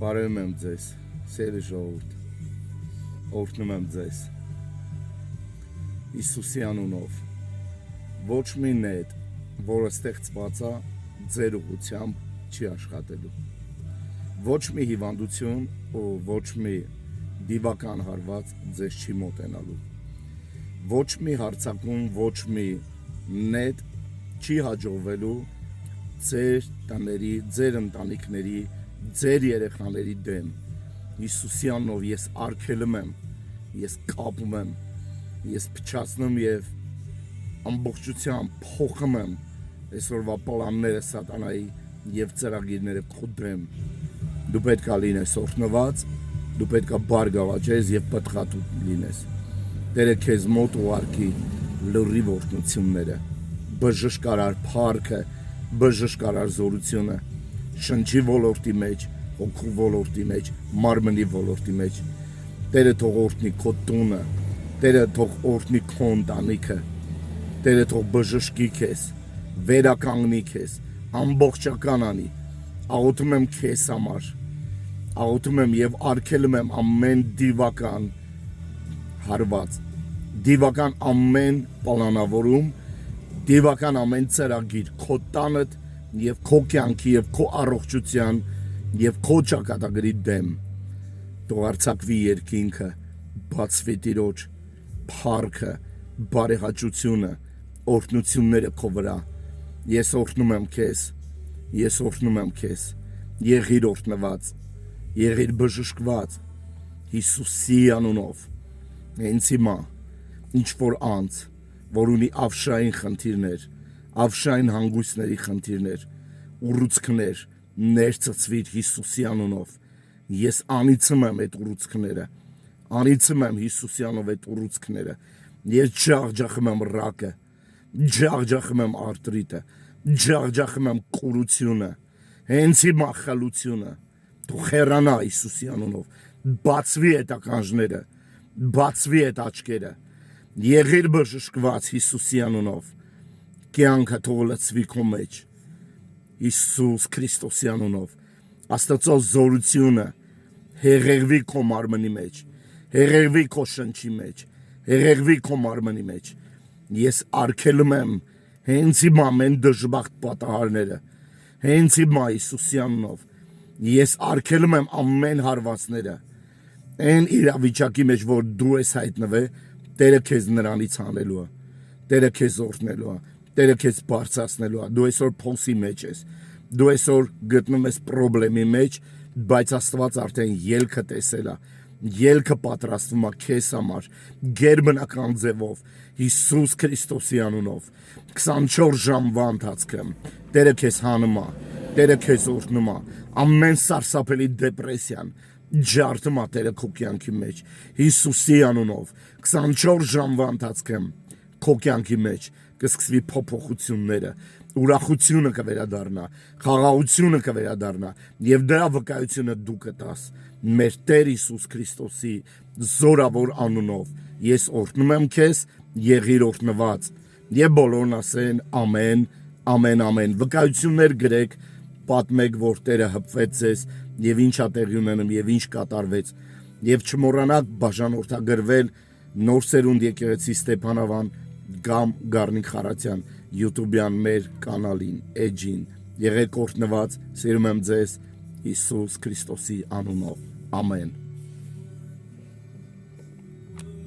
Բարևում եմ ձեզ, սիրելի ժողովուրդ, օրհնում եմ ձեզ Հիսուսի անունով, ոչ մի նետ, որը ստեղծված է ձեր ուղղությամբ չի աշխատելու, ոչ մի հիվանդություն ու ոչ մի դիվական հարված ձեզ չի մոտենալու, ոչ մի հարձակում, ոչ մի նետ չի հաջողվելու ձեր տների, ձեր ընտանիքների, ձեր երեխաների դեմ։ Հիսուսի անունով ես արգելում եմ, ես կապում եմ, ես փչացնում եւ ամբողջությամբ փոխում եմ այսօրվա պլանները սատանայի եւ ծրագիրները քո դեմ։ Դու պետք է լինես օրհնված, դու պետք է բարգավաճես եւ պտղատու լինես։ Տերը քեզ մոտ ուղարկի լրիվ օրհնությունները, բժշկարար փառքը, բժշկարար զորությունը, շնչի ոլորտի մեջ, հոգու ոլորտի մեջ, մարմնի ոլորտի մեջ։ Տերը թող օրհնի քո տունը, Տերը թող օրհնի քո ընտանիքը, Տերը թող բժշկի քեզ, վերականգնի քեզ, ամբողջական անի։ Աղոթում եմ քեզ համար, աղոթում եմ եւ արգելում եմ ամեն դիվական հարված, դիվական ամեն պլանավորում, դիվական ամեն ծրագիր քո տանդ եւ քո կյանքի եւ քո առողջության եւ քո ճակատագրի դեմ։ Թող արձակվի երկինքը, բացվի Տիրոջ փառքը, բարեհաճությունը, օրհնությունները քո վրա։ Ես օրհնում եմ քեզ, ես օրհնում եմ քեզ։ Եղիր օրհնված, եղիր բժշկված Հիսուսի անունով։ Հենց հիմա ինչ որ անձ, որ ունի ավշային խնդիրներ, ավշային հանգույցների խնդիրներ, ուռուցքներ, ներծծվիր Հիսուսի անունով։ Ես անիծում եմ այդ ուռուցքները, անիծում եմ Հիսուսի անունով այդ ուռուցքները։ Ես ջախջախում եմ ռակը, ջախջախում եմ արտրիտը, ջախջախում եմ կուրությունը, հենց հիմա խլությունը։ Դու հեռանա Հիսուսի անունով, բացվի այդ ականջները, բացվի այդ աչքերը։ Եղիր բժշկված Հիսուսի անունով, կյանքը թող լցվի քո մեջ, Հիսուս Քրիստոսի անունով, Աստծո զորությունը հեղեղվի քո մարմնի մեջ, հեղեղվի քո շնչի մեջ, հեղեղվի քո մարմնի մեջ։ Ես արգելում եմ հենց հիմա ամեն դժբախտ պատահարները, հենց հիմա Հիսուսի անունով, ես արգելում եմ ամեն հարվածները, այն իրավիճակի մեջ, որ դու ես հայտնվել, Տերը քեզ նրանից հանելու է, Տերը քեզ օրհնելու է, Տերը քեզ բարձրացնելու է։ Դու այսօր փոսի մեջ ես, դու այսօր գտնում ես խնդրի մեջ, բայց Աստված արդեն ելքը տեսել է, ելքը պատրաստվում է քեզ համար, գերբնական ձևով, Հիսուս Քրիստոսի անունով, 24 ժամվա ընթացքում Տերը քեզ հանում է, Տերը քեզ օրհնում է, ամեն սարսափելի դեպրեսիան ջարդում է Տերը քո կյանքի մեջ, Հիսուսի անունով, 24 ժամվա ընթացքում քո կյանքի մեջ կսկսվի փոփոխությունները, ուրախությունը կվերադառնա, խաղաղությունը կվերադառնա եւ դրա վկայությունը դու կտաս մեր Տեր Հիսուս Քրիստոսի զորավոր անունով։ Ես օրհնում եմ քեզ, եղիր օրհնված եւ բոլորն ասեն ամեն, ամեն, ամեն։ Վկայություններ գրեք, պատմեք, որ Տերը հպվեց ձեզ եւ ինչա տեղի ունենում եւ ինչ կատարվեց, եւ չմոռանաք բաժանորդագրվել Նոր Սերունդ եկեղեցի Ստեփանավան կամ Գառնիկ Խարատյան YouTube-յան մեր կանալին, էջին։ Եղեք օրհնված, սիրում եմ ձեզ Հիսուս Քրիստոսի անունով։ Ամեն։